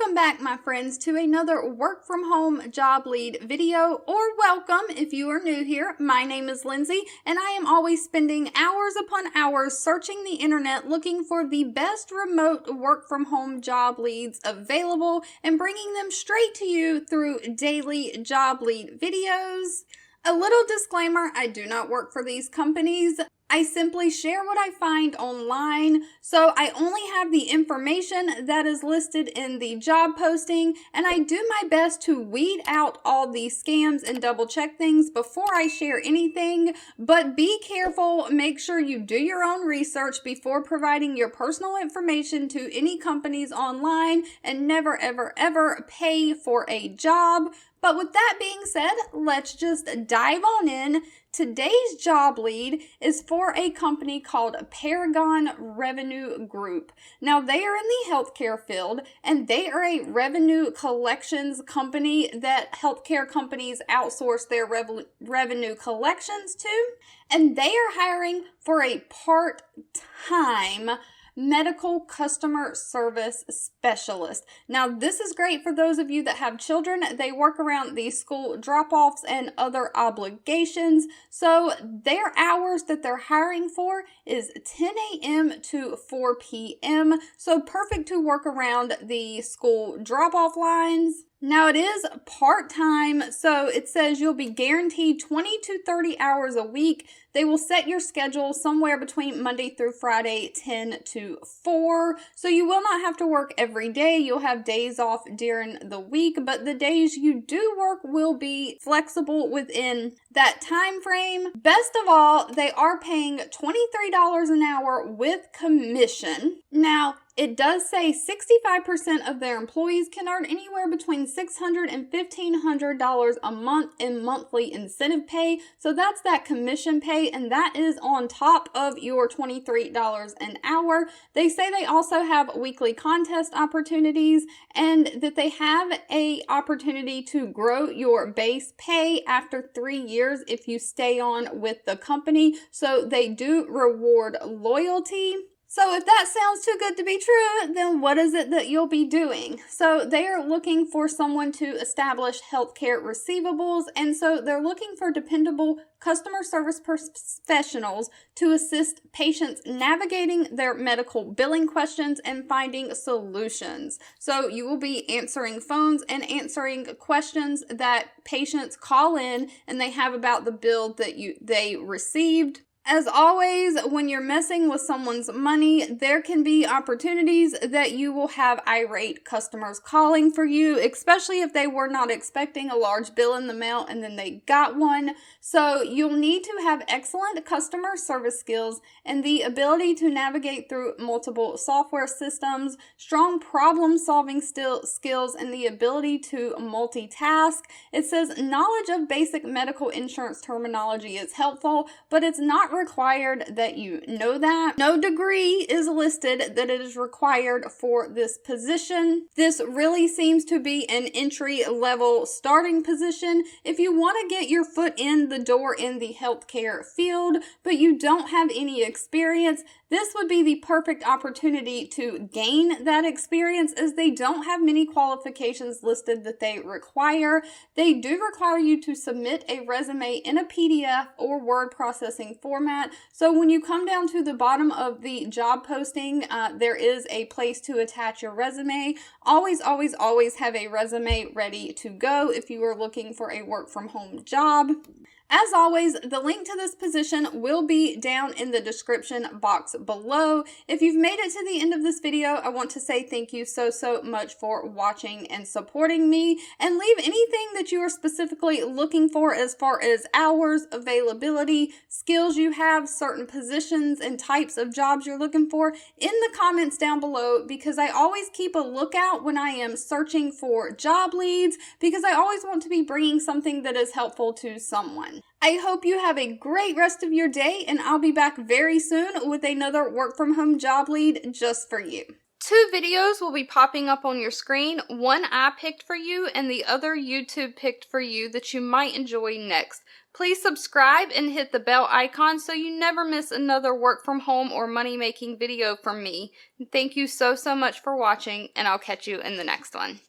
Welcome back, my friends, to another work from home job lead video, or welcome if you are new here. My name is Lindsay, and I am always spending hours upon hours searching the internet looking for the best remote work from home job leads available and bringing them straight to you through daily job lead videos. A little disclaimer, I do not work for these companies. I simply share what I find online, so I only have the information that is listed in the job posting, and I do my best to weed out all the scams and double check things before I share anything. But be careful, make sure you do your own research before providing your personal information to any companies online, and never ever ever pay for a job. But with that being said, let's just dive on in. Today's job lead is for a company called Paragon Revenue Group. Now, they are in the healthcare field, and they are a revenue collections company that healthcare companies outsource their revenue collections to. And they are hiring for a part-time medical customer service specialist. Now, this is great for those of you that have children. They work around the school drop-offs and other obligations. So their hours that they're hiring for is 10 a.m. to 4 p.m. So perfect to work around the school drop-off lines. Now, it is part-time, so it says you'll be guaranteed 20 to 30 hours a week. They will set your schedule somewhere between Monday through Friday, 10 to 4. So you will not have to work every day. You'll have days off during the week, but the days you do work will be flexible within that time frame. Best of all, they are paying $23 an hour with commission. Now, it does say 65% of their employees can earn anywhere between $600 and $1,500 a month in monthly incentive pay. So that's that commission pay, and that is on top of your $23 an hour. They say they also have weekly contest opportunities, and that they have a opportunity to grow your base pay after 3 years if you stay on with the company. So they do reward loyalty. So if that sounds too good to be true, then what is it that you'll be doing? So they are looking for someone to establish healthcare receivables, and so they're looking for dependable customer service professionals to assist patients navigating their medical billing questions and finding solutions. So you will be answering phones and answering questions that patients call in and they have about the bill that they received. As always, when you're messing with someone's money, there can be opportunities that you will have irate customers calling for you, especially if they were not expecting a large bill in the mail and then they got one. So you'll need to have excellent customer service skills and the ability to navigate through multiple software systems, strong problem-solving skills, and the ability to multitask. It says knowledge of basic medical insurance terminology is helpful, but it's not required that you know that. No degree is listed that it is required for this position. This really seems to be an entry-level starting position. If you want to get your foot in the door in the healthcare field, but you don't have any experience, this would be the perfect opportunity to gain that experience, as they don't have many qualifications listed that they require. They do require you to submit a resume in a PDF or word processing format. So when you come down to the bottom of the job posting, there is a place to attach your resume. Always, always, always have a resume ready to go if you are looking for a work from home job. As always, the link to this position will be down in the description box below. If you've made it to the end of this video, I want to say thank you so much for watching and supporting me, and leave anything that you are specifically looking for as far as hours, availability, skills you have, certain positions and types of jobs you're looking for in the comments down below, because I always keep a lookout when I am searching for job leads, because I always want to be bringing something that is helpful to someone. I hope you have a great rest of your day, and I'll be back very soon with another work from home job lead just for you. 2 videos will be popping up on your screen. One I picked for you and the other YouTube picked for you that you might enjoy next. Please subscribe and hit the bell icon so you never miss another work from home or money making video from me. Thank you so much for watching, and I'll catch you in the next one.